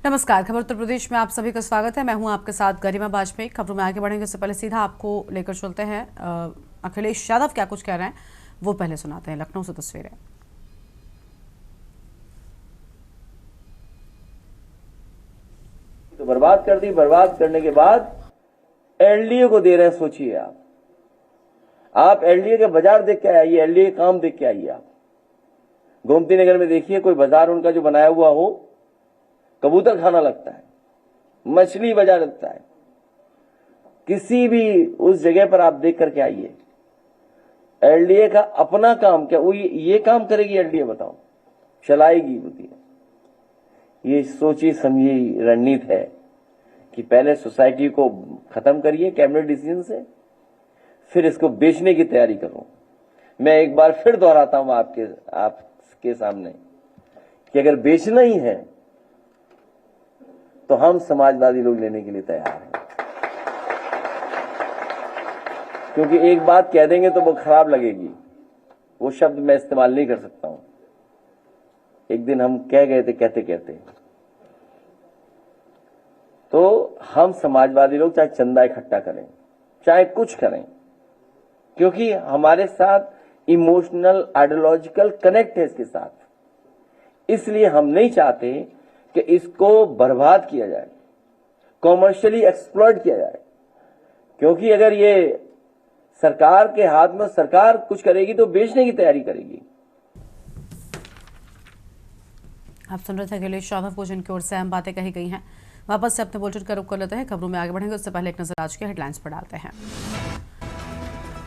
नमस्कार। खबर उत्तर प्रदेश में आप सभी का स्वागत है। मैं हूं आपके साथ गरिमा वाजपेयी। खबरों में आगे बढ़ेंगे उससे पहले सीधा आपको लेकर चलते हैं अखिलेश यादव क्या कुछ कह रहे हैं वो पहले सुनाते हैं। लखनऊ से तस्वीरें। तो बर्बाद कर दी। बर्बाद करने के बाद एलडीए को दे रहे हैं। सोचिए आप एलडीए के बाजार देख के आइए, एलडीए काम देख के आइए। आप गोमती नगर में देखिए, कोई बाजार उनका जो बनाया हुआ हो, कबूतर खाना लगता है, मछली बाजार लगता है। किसी भी उस जगह पर आप देख करके आइए। एलडीए का अपना काम क्या, वो ये काम करेगी एलडीए? बताओ, चलाएगी होती है। ये सोचिए समझिए रणनीति है कि पहले सोसाइटी को खत्म करिए कैबिनेट डिसीजन से, फिर इसको बेचने की तैयारी करो। मैं एक बार फिर दोहराता हूं आपके सामने कि अगर बेचना ही है तो हम समाजवादी लोग लेने के लिए तैयार हैं। क्योंकि एक बात कह देंगे तो वो खराब लगेगी, वो शब्द मैं इस्तेमाल नहीं कर सकता हूं। एक दिन हम कह गए थे कहते कहते। तो हम समाजवादी लोग चाहे चंदा इकट्ठा करें, चाहे कुछ करें, क्योंकि हमारे साथ इमोशनल आइडियोलॉजिकल कनेक्ट है इसके साथ। इसलिए हम नहीं चाहते कि इसको बर्बाद किया जाए, कॉमर्शियली एक्सप्लॉइट किया जाए। क्योंकि अगर ये सरकार के हाथ में, सरकार कुछ करेगी तो बेचने की तैयारी करेगी। आप सुन रहे थे अखिलेश यादव को, जिनकी ओर से अहम बातें कही गई हैं। वापस से अपने बुलेटिन का रुख कर लेते हैं। खबरों में आगे बढ़ेंगे उससे पहले एक नजर आज के हेडलाइंस पर डालते हैं।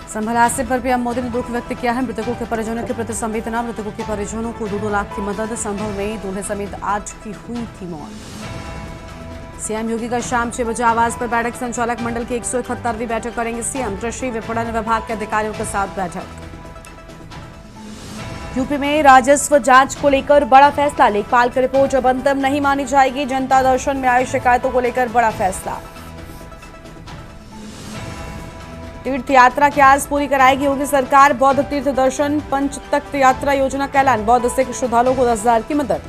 संभल हादसे पर पीएम मोदी ने दुख व्यक्त किया है। मृतकों के परिजनों के प्रति संवेदना। मृतकों के परिजनों को 2-2 लाख की मदद। संभल में दूल्हे समेत 8 की हुई थी मौत। सीएम योगी का शाम 6 बजे आवास पर बैठक। संचालक मंडल की 171वीं बैठक करेंगे सीएम। कृषि विपणन विभाग के अधिकारियों के साथ बैठक। यूपी में राजस्व जांच को लेकर बड़ा फैसला। लेखपाल की रिपोर्ट अब अंतिम नहीं मानी जाएगी। जनता दर्शन में आई शिकायतों को लेकर बड़ा फैसला। तीर्थ यात्रा की आज पूरी कराएगी योगी सरकार। बौद्ध तीर्थ दर्शन पंच तख्त यात्रा योजना का ऐलान। बौद्ध सिख श्रद्धालुओं को 10,000 की मदद।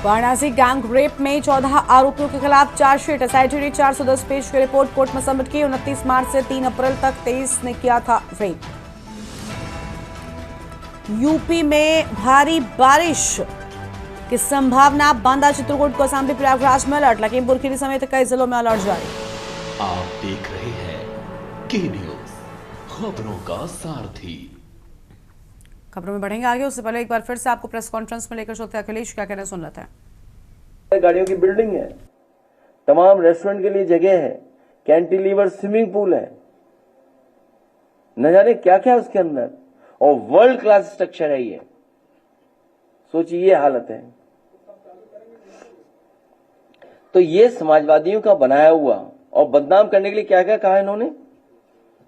वाराणसी गैंग रेप में 14 आरोपियों के खिलाफ चार्जशीट। एसआईटी ने 410 पेज की रिपोर्ट कोर्ट में सबमिट की। 29 मार्च से 3 अप्रैल तक 23 ने किया था रेप। यूपी में भारी बारिश की संभावना। बांदा, चित्रकूट, कौशाम्बी, प्रयागराज में अलर्ट। लखीमपुर खीरी समेत कई जिलों में अलर्ट जारी। आप देख रहे हैं के न्यूज, खबरों का सारथी। खबरों में बढ़ेंगे आगे उससे पहले एक बार फिर से आपको प्रेस कॉन्फ्रेंस में लेकर चलते हैं। अखिलेश क्या कहना सुन लेते हैं। गाड़ियों की बिल्डिंग है, तमाम रेस्टोरेंट के लिए जगह है, कैंटिलीवर, स्विमिंग पूल है, न जाने क्या क्या उसके अंदर, और वर्ल्ड क्लास स्ट्रक्चर है ये। सोचिए ये हालत है। तो ये समाजवादियों का बनाया हुआ, और बदनाम करने के लिए क्या क्या कहा इन्होंने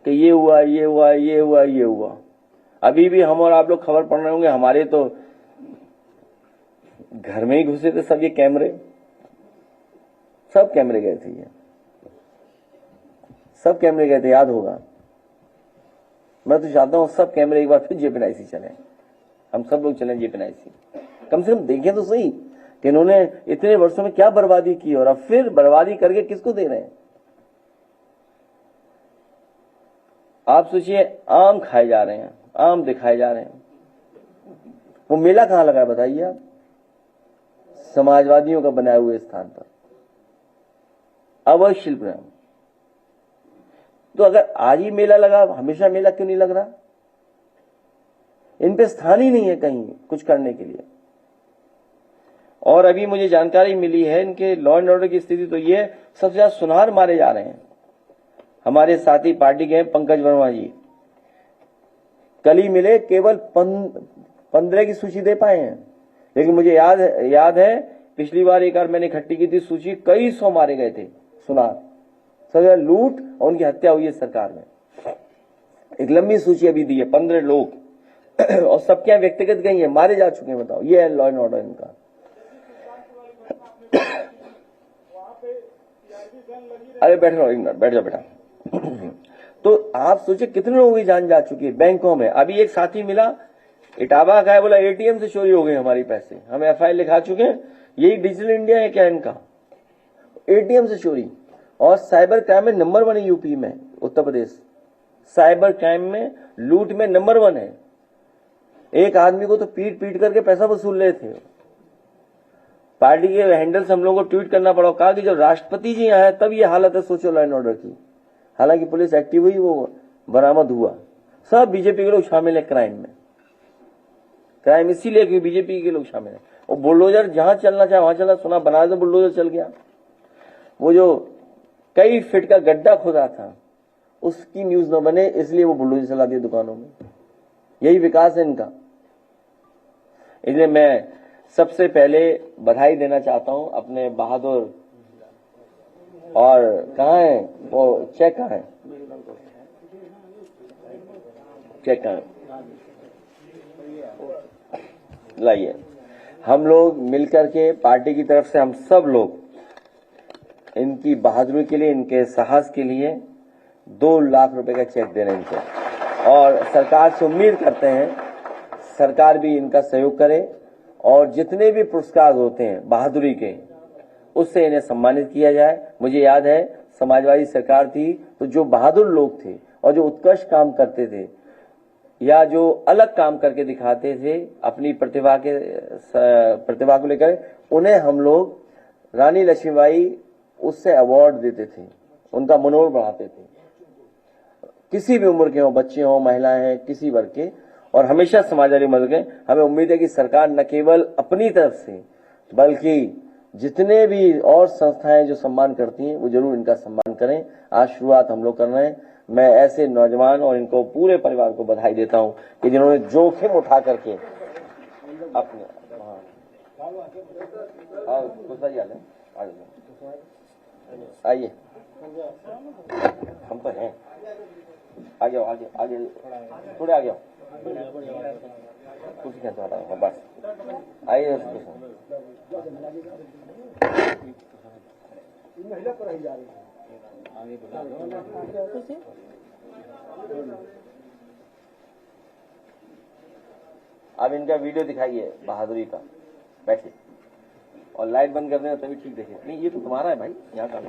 कि ये हुआ, ये हुआ, ये हुआ, ये हुआ। अभी भी हम और आप लोग खबर पढ़ रहे होंगे, हमारे तो घर में ही घुसे थे सब ये कैमरे, सब कैमरे गए थे, ये सब कैमरे गए थे, याद होगा। मैं तो चाहता हूं सब कैमरे एक बार फिर जेपीएनआईसी चले, हम सब लोग चलें जेपीएनआईसी। कम से कम देखें तो सही कि इन्होंने इतने वर्षों में क्या बर्बादी की, और अब फिर बर्बादी करके किसको दे रहे हैं। आप सोचिए, आम खाए जा रहे हैं, आम दिखाए जा रहे हैं। वो मेला कहां लगा है बताइए आप? समाजवादियों का बनाए हुए स्थान पर, अवैध शिल्प ग्राम। तो अगर आज ही मेला लगा, हमेशा मेला क्यों नहीं लग रहा? इन पे स्थान ही नहीं है कहीं कुछ करने के लिए। और अभी मुझे जानकारी मिली है इनके लॉ एंड ऑर्डर की स्थिति तो ये, सबसे ज्यादा सुनार मारे जा रहे हैं। हमारे साथी पार्टी के पंकज वर्मा जी कल ही मिले, केवल 15 की सूची दे पाए हैं। लेकिन मुझे याद है पिछली बार एक बार मैंने इकट्ठी की थी सूची, कई 100 मारे गए थे सुनार। सबसे लूट और उनकी हत्या हुई है सरकार में। एक लंबी सूची अभी दी है, 15 लोग और सब क्या व्यक्तिगत गई है, मारे जा चुके हैं। बताओ, ये है लॉ एंड ऑर्डर इनका। अरे बैठ जाओ बेटा। तो आप सोचिए कितने लोगों की जान जा चुकी है बैंकों में। अभी एक साथी मिला, इटावा का है, बोला एटीएम से चोरी हो गए हमारी पैसे। हम एफआईआर लिखा चुके हैं, यही डिजिटल इंडिया है क्या इनका? एटीएम से चोरी और साइबर क्राइम में नंबर 1 है यूपी में, उत्तर प्रदेश साइबर क्राइम में लूट में नंबर 1 है। एक आदमी को तो पीट पीट करके पैसा वसूल रहे थे। पार्टी के हैंडल से हम लोगों को ट्वीट करना पड़ा, कहा कि जब राष्ट्रपति जी यहाँ है तब ये हालत है, सोचो लॉ एंड ऑर्डर की। हालांकि पुलिस एक्टिव हुई, वो बरामद हुआ। सब बीजेपी के लोग शामिल है क्राइम में। क्राइम इसीलिए कि बीजेपी के लोग शामिल है। और बुलडोजर जहां चलना चाहे वहां चला, सुना बनारस में बुलडोजर चल गया। वो जो कई फीट का गड्ढा खुदा था उसकी न्यूज न बने, इसलिए वो बुलडोजर चला दिया दुकानों में। यही विकास है इनका। इसलिए मैं सबसे पहले बधाई देना चाहता हूं अपने बहादुर, और कहाँ है वो चेक, कहाँ है चेक, कहाँ लाइए। हम लोग मिलकर के पार्टी की तरफ से हम सब लोग इनकी बहादुरी के लिए, इनके साहस के लिए 2 लाख रुपए का चेक दे रहे हैं इनको। और सरकार से उम्मीद करते हैं सरकार भी इनका सहयोग करे और जितने भी पुरस्कार होते हैं बहादुरी के, उससे इन्हें सम्मानित किया जाए। मुझे याद है समाजवादी सरकार थी तो जो बहादुर लोग थे और जो उत्कृष्ट काम करते थे या जो अलग काम करके दिखाते थे अपनी प्रतिभा को लेकर, उन्हें हम लोग रानी लक्ष्मीबाई उससे अवार्ड देते थे, उनका मनोबल बढ़ाते थे। किसी भी उम्र के हो, बच्चे हो, महिलाएं हैं, किसी वर्ग के, और हमेशा समाजवादी मदद के। हमें उम्मीद है कि सरकार न केवल अपनी तरफ से बल्कि जितने भी और संस्थाएं जो सम्मान करती हैं वो जरूर इनका सम्मान करें। आज शुरुआत हम लोग कर रहे हैं। मैं ऐसे नौजवान और इनको पूरे परिवार को बधाई देता हूं कि जिन्होंने जोखिम उठा करके अपने आइए, हम तो हैं, आगे आओ, आगे आगे थोड़े आगे आओ, कुछ क्या चाहता हूँ बस, आइए। अब इनका वीडियो दिखाइए बहादुरी का, बैठिए और लाइट बंद कर देना तभी ठीक देखिए। नहीं ये तो तुम्हारा है भाई, यहाँ का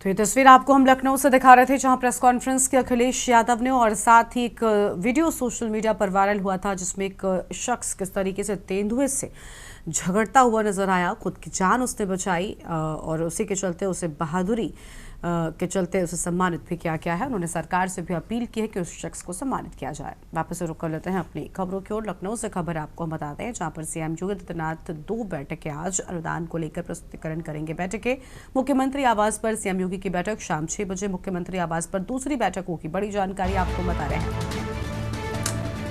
तो ये तस्वीर आपको हम लखनऊ से दिखा रहे थे, जहां प्रेस कॉन्फ्रेंस की अखिलेश यादव ने, और साथ ही एक वीडियो सोशल मीडिया पर वायरल हुआ था जिसमें एक शख्स किस तरीके से तेंदुए से झगड़ता हुआ नजर आया। खुद की जान उसने बचाई और उसी के चलते उसे बहादुरी के चलते उसे सम्मानित भी किया गया है। उन्होंने सरकार से भी अपील की है कि उस शख्स को सम्मानित किया जाए। वापस से रुक कर लेते हैं अपनी खबरों की ओर। लखनऊ से खबर आपको हम बताते हैं, जहां पर सीएम योगी आदित्यनाथ 2 बैठकें आज अनुदान को लेकर प्रस्तुतिकरण करेंगे। बैठकें मुख्यमंत्री आवास पर सीएम योगी की बैठक शाम 6 बजे मुख्यमंत्री आवास पर दूसरी बैठक होगी। बड़ी जानकारी आपको बता रहे हैं।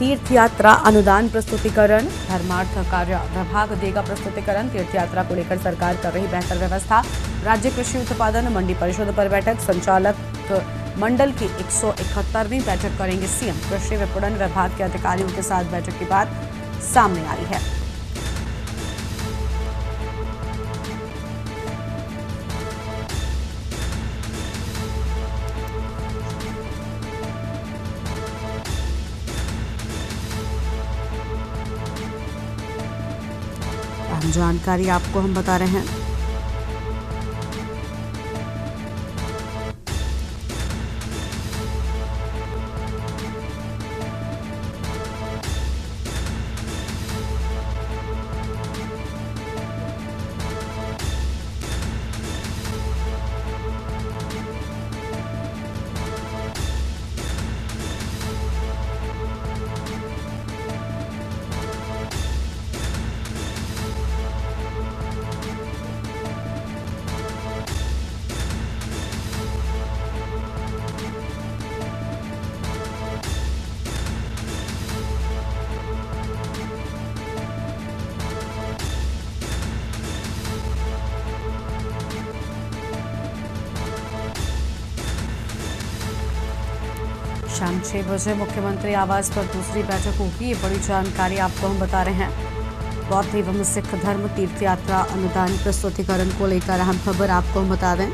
तीर्थ यात्रा अनुदान प्रस्तुतिकरण। धर्मार्थ कार्य विभाग देगा प्रस्तुतिकरण। तीर्थ यात्रा को लेकर सरकार कर रही बेहतर व्यवस्था। राज्य कृषि उत्पादन मंडी परिषद पर बैठक। संचालक मंडल की 171वीं बैठक करेंगे सीएम। कृषि विपणन विभाग के अधिकारियों के साथ बैठक की बात सामने आई है। जानकारी आपको हम बता रहे हैं। शाम 6 बजे मुख्यमंत्री आवास पर दूसरी बैठक होगी। ये बड़ी जानकारी आपको हम बता रहे हैं। बौद्ध एवं सिख धर्म तीर्थ यात्रा अनुदान प्रस्तुतिकरण को लेकर अहम खबर आपको हम बता दें।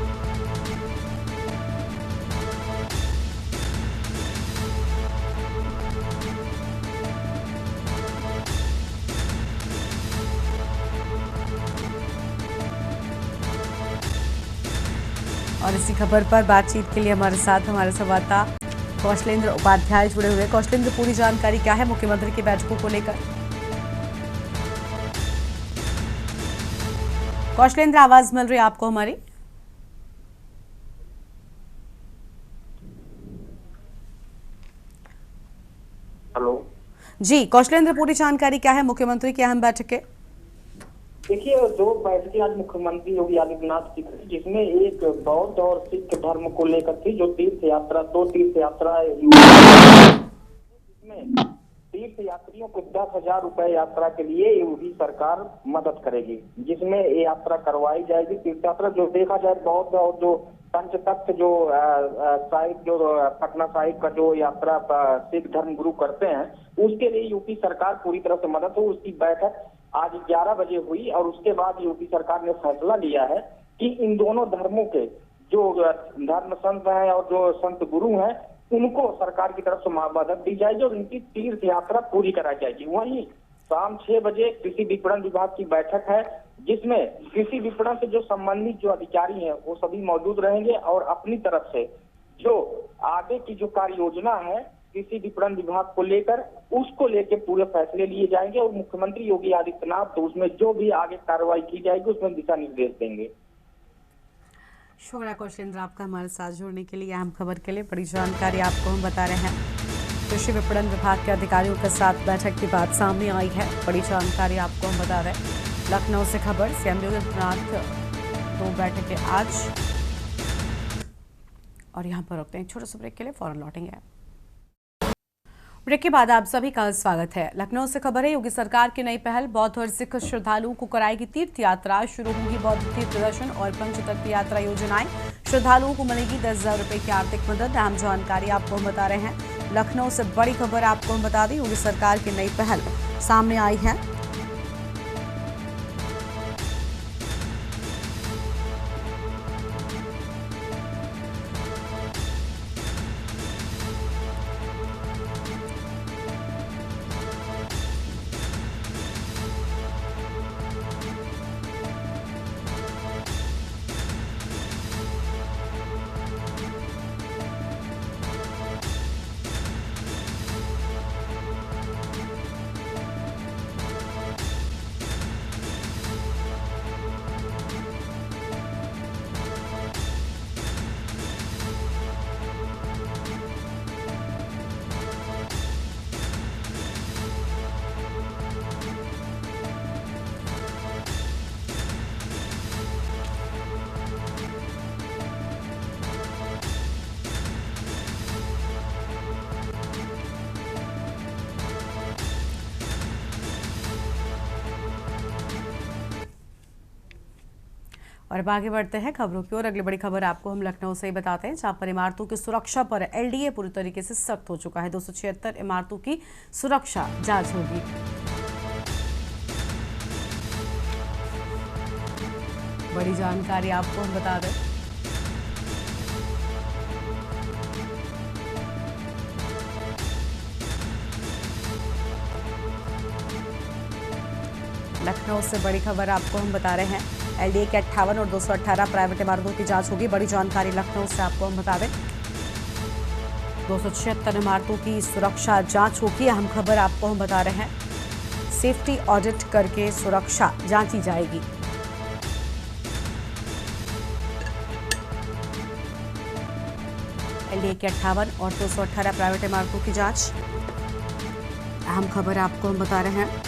और इसी खबर पर बातचीत के लिए हमारे साथ हमारे संवाददाता कौशलेंद्र उपाध्याय जुड़े हुए। कौशलेंद्र, पूरी जानकारी क्या है मुख्यमंत्री की बैठकों को लेकर? कौशलेंद्र, आवाज मिल रही है आपको हमारी? हेलो जी कौशलेंद्र, पूरी जानकारी क्या है मुख्यमंत्री की अहम बैठकें? देखिए, दो बैठकें आज मुख्यमंत्री योगी आदित्यनाथ की थी, जिसमें एक बौद्ध और सिख धर्म को लेकर थी, जो तीर्थ यात्रा 2 तीर्थ यात्रा जिसमें तीर्थ यात्रियों को 10,000 रुपए यात्रा के लिए योगी सरकार मदद करेगी, जिसमें ये यात्रा करवाई जाएगी। तीर्थ यात्रा जो देखा जाए बौद्ध और जो पंच तख्त जो साहिब जो पटना साहिब का जो यात्रा सिख धर्म गुरु करते हैं, उसके लिए यूपी सरकार पूरी तरह से मदद हो। उसकी बैठक आज 11 बजे हुई और उसके बाद यूपी सरकार ने फैसला लिया है कि इन दोनों धर्मों के जो धर्म संत हैं और जो संत गुरु हैं, उनको सरकार की तरफ से मदद दी जाएगी और उनकी तीर्थ यात्रा पूरी कराई जाएगी। वहीं शाम 6 बजे कृषि विपणन विभाग की बैठक है, जिसमें कृषि विपणन से जो संबंधित जो अधिकारी हैं वो सभी मौजूद रहेंगे और अपनी तरफ से जो आगे की जो कार्य योजना है कृषि विपणन विभाग को लेकर, उसको लेकर पूरे फैसले लिए जाएंगे और मुख्यमंत्री योगी आदित्यनाथ तो उसमें जो भी आगे कार्रवाई की जाएगी उसमें दिशा निर्देश देंगे। शुक्रिया कौशलेंद्र आपका हमारे साथ जुड़ने के लिए, अहम खबर के लिए। बड़ी जानकारी आपको हम बता रहे हैं। कृषि विपणन विभाग के अधिकारियों के साथ बैठक की बात सामने आई है। बड़ी जानकारी आपको हम बता रहे हैं। लखनऊ से खबर, सीएम योगी आदित्यनाथ 2 बैठकें आज। और यहाँ पर रुकते हैं छोटे से ब्रेक के लिए, फौरन लौटेंगे। ब्रेक के बाद आप सभी का स्वागत है। लखनऊ से खबर है, योगी सरकार की नई पहल, बौद्ध और सिख श्रद्धालुओं को कराएगी तीर्थ यात्रा। शुरू होंगी बौद्ध तीर्थ दर्शन और पंचतत्व यात्रा योजनाएं। श्रद्धालुओं को मिलेगी 10,000 रुपए की आर्थिक मदद। अहम जानकारी आपको हम बता रहे हैं। लखनऊ से बड़ी खबर आपको हम बता दें, योगी सरकार की नई पहल सामने आई है। और अब आगे बढ़ते हैं खबरों की ओर। अगली बड़ी खबर आपको हम लखनऊ से ही बताते हैं, जहां पर इमारतों की सुरक्षा पर एलडीए पूरी तरीके से सख्त हो चुका है। 276 इमारतों की सुरक्षा जांच होगी। बड़ी जानकारी आपको हम बता दें, लखनऊ से बड़ी खबर आपको हम बता रहे हैं। एलडीए के 58 और 218 प्राइवेट इमारतों की जांच होगी। बड़ी जानकारी लखनऊ से आपको हम बता दें, 276 इमारतों की सुरक्षा जांच होगी। अहम खबर आपको हम बता रहे हैं, सेफ्टी ऑडिट करके सुरक्षा जांची जाएगी। एलडीए के 58 और 218 प्राइवेट इमारतों की जांच। अहम खबर आपको हम बता रहे हैं,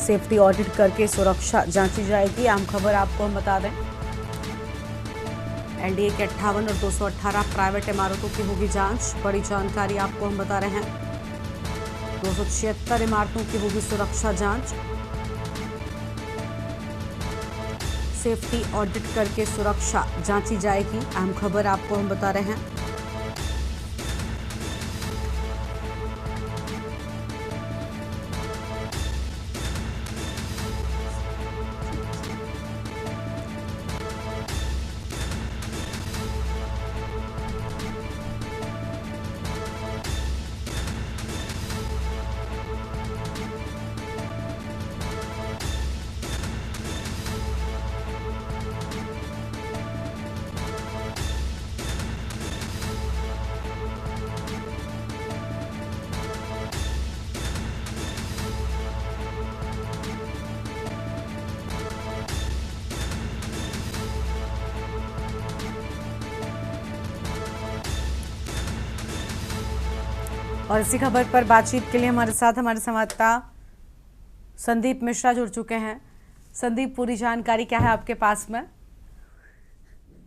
सेफ्टी ऑडिट करके सुरक्षा जांची जाएगी। आम खबर आपको हम बता दें, एलडीए के 58 और 218 प्राइवेट इमारतों की होगी जांच। बड़ी जानकारी आपको हम बता रहे हैं, 276 इमारतों की होगी सुरक्षा जांच। सेफ्टी ऑडिट करके सुरक्षा जांची जाएगी। अहम खबर आपको हम बता रहे हैं, और इसी खबर पर बातचीत के लिए हमारे साथ हमारे संवाददाता संदीप मिश्रा जुड़ चुके हैं। संदीप, पूरी जानकारी क्या है आपके पास में?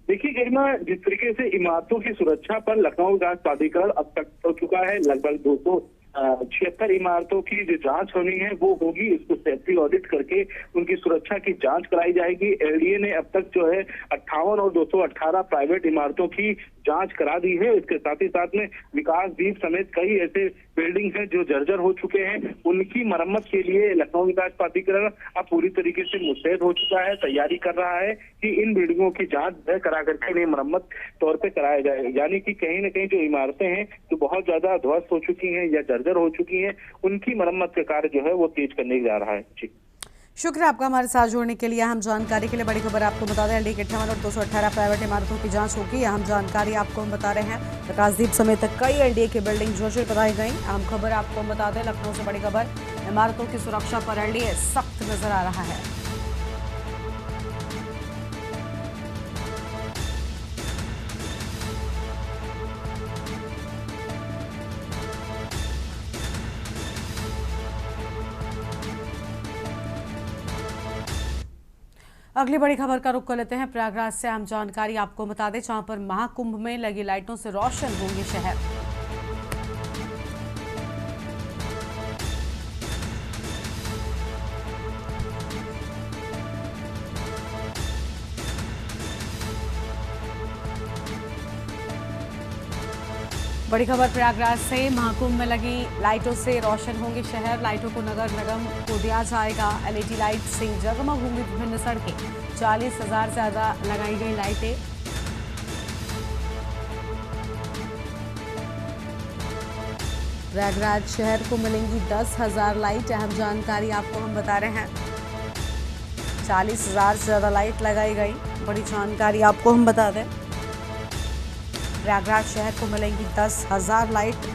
देखिए गरिमा, जिस तरीके से इमारतों की सुरक्षा पर लखनऊ विकास प्राधिकरण अब तक हो चुका है, लगभग 276 इमारतों की जो जांच होनी है वो होगी। इसको सेफ्टी ऑडिट करके उनकी सुरक्षा की जांच कराई जाएगी। एलडीए ने अब तक जो है 58 और 218 प्राइवेट इमारतों की जांच करा दी है। इसके साथ ही साथ में विकास द्वीप समेत कई ऐसे बिल्डिंग हैं जो जर्जर हो चुके हैं, उनकी मरम्मत के लिए लखनऊ विकास प्राधिकरण अब पूरी तरीके से मुस्तैद हो चुका है, तैयारी कर रहा है कि इन बिल्डिंगों की जांच करा करके इन्हें मरम्मत तौर पे कराया जाए। यानी कि कहीं न कहीं जो इमारतें हैं जो बहुत ज्यादा ध्वस्त हो चुकी हैं या जर्जर हो चुकी हैं, उनकी मरम्मत का कार्य जो है वो तेज करने जा रहा है। जी, शुक्रिया आपका हमारे साथ जुड़ने के लिए। अहम जानकारी के लिए बड़ी खबर आपको बता दें, एलडीए के 58 और 218 प्राइवेट इमारतों की जांच होगी। अहम जानकारी आपको हम बता रहे हैं, विकासदीप समेत कई एलडीए की बिल्डिंग जर्जर बताई गई। अहम खबर आपको हम बता दें, लखनऊ से बड़ी खबर, इमारतों की सुरक्षा पर एलडीए सख्त नजर आ रहा है। अगली बड़ी खबर का रुख कर लेते हैं प्रयागराज से। हम जानकारी आपको बता दें, जहां पर महाकुंभ में लगी लाइटों से रोशन होंगे शहर। बड़ी खबर प्रयागराज से, महाकुंभ में लगी लाइटों से रोशन होंगे शहर। लाइटों को नगर निगम को दिया जाएगा। एलईडी लाइट से जगमग होंगी विभिन्न सड़कें। 40,000 से ज्यादा लगाई गई लाइटें। प्रयागराज शहर को मिलेंगी 10,000 लाइट। अहम जानकारी आपको हम बता रहे हैं, 40,000 से ज्यादा लाइट लगाई गई। बड़ी जानकारी आपको हम बता दें, प्रयागराज शहर को मिलेंगी 10,000 लाइट।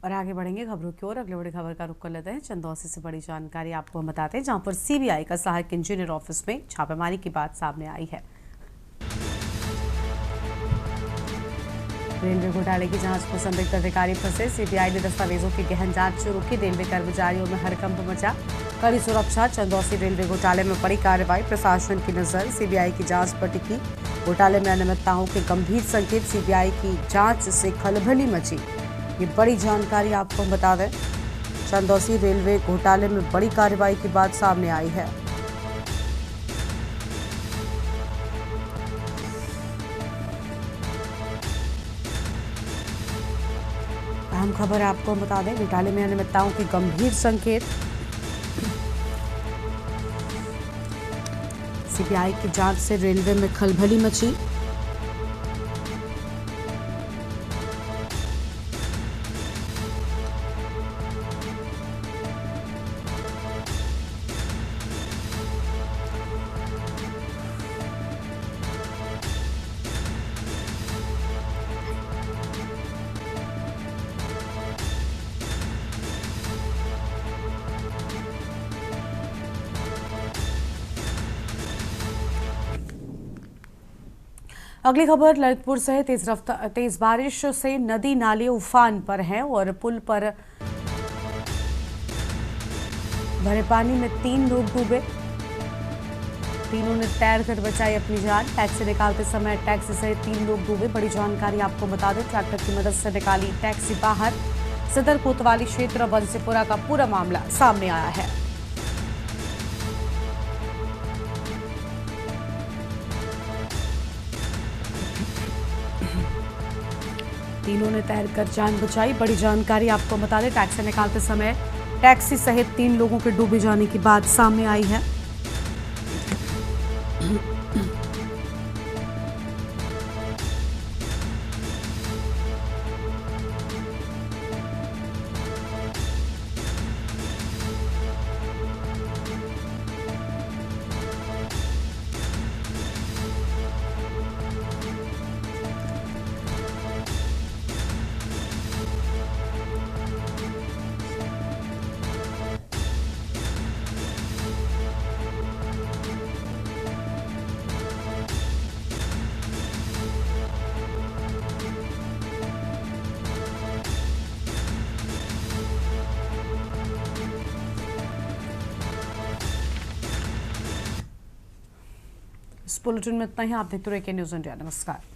और आगे बढ़ेंगे खबरों की ओर। अगले बड़ी खबर का रुख कर लेते हैं। चंदौसी से बड़ी जानकारी आपको हम बताते हैं, जहां पर सीबीआई का सहायक इंजीनियर ऑफिस में छापेमारी की बात सामने आई है। रेलवे घोटाले की जांच में संदिग्ध अधिकारी फंसे, सीबीआई ने दस्तावेजों की गहन जांच शुरू की। रेलवे कर्मचारियों में हड़कंप मचा, कड़ी सुरक्षा। चंदौसी रेलवे घोटाले में बड़ी कार्रवाई, प्रशासन की नजर सीबीआई की जांच पर टिकी। घोटाले में अनियमितताओं के गंभीर संकेत, सीबीआई की जांच से खलबली मची। ये बड़ी जानकारी आपको हम बता दें, चंदौसी रेलवे घोटाले में बड़ी कार्रवाई की बात सामने आई है। अहम खबर आपको हम बता दें, घोटाले में अनियमितताओं के गंभीर संकेत, सीबीआई की जांच से रेलवे में खलबली मची। अगली खबर ललितपुर से है। तेज बारिश से नदी नाले उफान पर हैं और पुल पर भरे पानी में 3 लोग डूबे। तीनों ने तैरकर बचाई अपनी जान। टैक्सी निकालते समय टैक्सी से 3 लोग डूबे। बड़ी जानकारी आपको बता दें, ट्रैक्टर की मदद से निकाली टैक्सी बाहर। सदर कोतवाली क्षेत्र बंसीपुरा का पूरा मामला सामने आया है। तीनों ने तैरकर जान बचाई। बड़ी जानकारी आपको बता दें, टैक्सी निकालते समय टैक्सी सहित 3 लोगों के डूबे जाने की बात सामने आई है। इस बुलेटिन में इतना ही। आप देखते रहिए न्यूज़ इंडिया। नमस्कार।